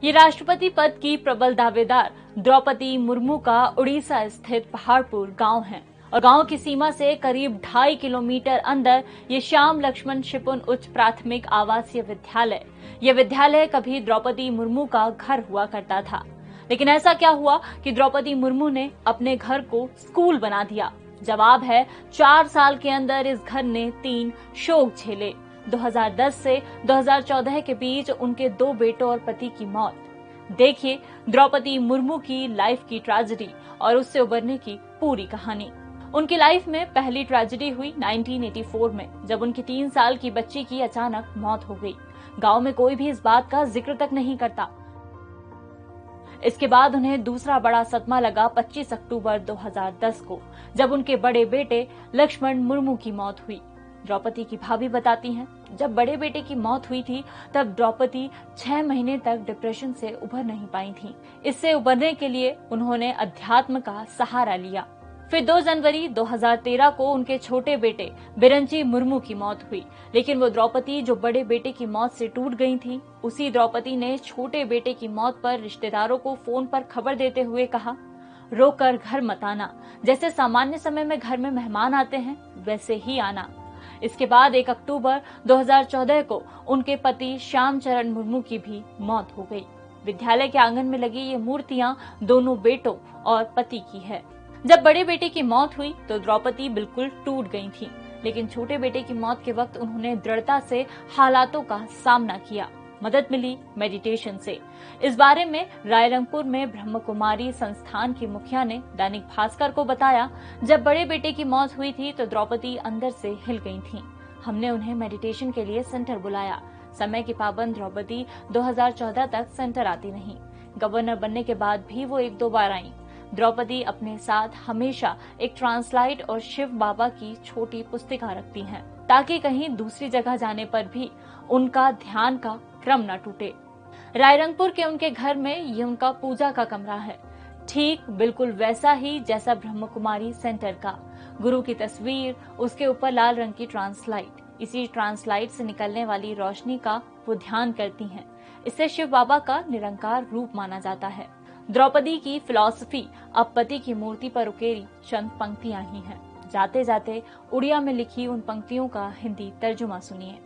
ये राष्ट्रपति पद की प्रबल दावेदार द्रौपदी मुर्मू का उड़ीसा स्थित पहाड़पुर गांव है और गांव की सीमा से करीब 2.5 किलोमीटर अंदर ये श्याम लक्ष्मण शिपुन उच्च प्राथमिक आवासीय विद्यालय। ये विद्यालय कभी द्रौपदी मुर्मू का घर हुआ करता था, लेकिन ऐसा क्या हुआ कि द्रौपदी मुर्मू ने अपने घर को स्कूल बना दिया। जवाब है 4 साल के अंदर इस घर ने 3 शोक झेले। 2010 से 2014 के बीच उनके 2 बेटों और पति की मौत। देखिए द्रौपदी मुर्मू की लाइफ की ट्रेजेडी और उससे उबरने की पूरी कहानी। उनकी लाइफ में पहली ट्रेजेडी हुई 1984 में, जब उनकी 3 साल की बच्ची की अचानक मौत हो गई। गांव में कोई भी इस बात का जिक्र तक नहीं करता। इसके बाद उन्हें दूसरा बड़ा सदमा लगा 25 अक्टूबर 2010 को, जब उनके बड़े बेटे लक्ष्मण मुर्मू की मौत हुई। द्रौपदी की भाभी बताती हैं, जब बड़े बेटे की मौत हुई थी तब द्रौपदी 6 महीने तक डिप्रेशन से उभर नहीं पाई थी। इससे उबरने के लिए उन्होंने अध्यात्म का सहारा लिया। फिर 2 जनवरी 2013 को उनके छोटे बेटे बिरंची मुर्मू की मौत हुई, लेकिन वो द्रौपदी जो बड़े बेटे की मौत से टूट गई थी, उसी द्रौपदी ने छोटे बेटे की मौत पर रिश्तेदारों को फोन पर खबर देते हुए कहा, रोकर घर मत आना, जैसे सामान्य समय में घर में मेहमान आते हैं वैसे ही आना। इसके बाद 1 अक्टूबर 2014 को उनके पति श्याम चरण मुर्मू की भी मौत हो गई। विद्यालय के आंगन में लगी ये मूर्तियां दोनों बेटों और पति की है। जब बड़े बेटे की मौत हुई तो द्रौपदी बिल्कुल टूट गई थी, लेकिन छोटे बेटे की मौत के वक्त उन्होंने दृढ़ता से हालातों का सामना किया। मदद मिली मेडिटेशन से। इस बारे में रायरंगपुर में ब्रह्म कुमारी संस्थान की मुखिया ने दैनिक भास्कर को बताया, जब बड़े बेटे की मौत हुई थी तो द्रौपदी अंदर से हिल गई थी। हमने उन्हें मेडिटेशन के लिए सेंटर बुलाया। समय की पाबंद द्रौपदी 2014 तक सेंटर आती नहीं। गवर्नर बनने के बाद भी वो 1-2 बार आई। द्रौपदी अपने साथ हमेशा एक ट्रांसलाइट और शिव बाबा की छोटी पुस्तिका रखती हैं, ताकि कहीं दूसरी जगह जाने पर भी उनका ध्यान का क्रम न टूटे। रायरंगपुर के उनके घर में ये उनका पूजा का कमरा है, ठीक बिल्कुल वैसा ही जैसा ब्रह्म कुमारी सेंटर का। गुरु की तस्वीर, उसके ऊपर लाल रंग की ट्रांसलाइट। इसी ट्रांसलाइट से निकलने वाली रोशनी का वो ध्यान करती हैं। इससे शिव बाबा का निरंकार रूप माना जाता है। द्रौपदी की फिलॉसफी अब पति की मूर्ति पर उकेरी चंद पंक्तियां ही हैं। जाते जाते उड़िया में लिखी उन पंक्तियों का हिंदी तर्जुमा सुनिए।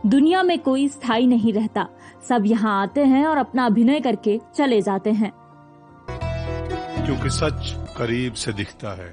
दुनिया में कोई स्थायी नहीं रहता, सब यहाँ आते हैं और अपना अभिनय करके चले जाते हैं। क्योंकि सच करीब से दिखता है।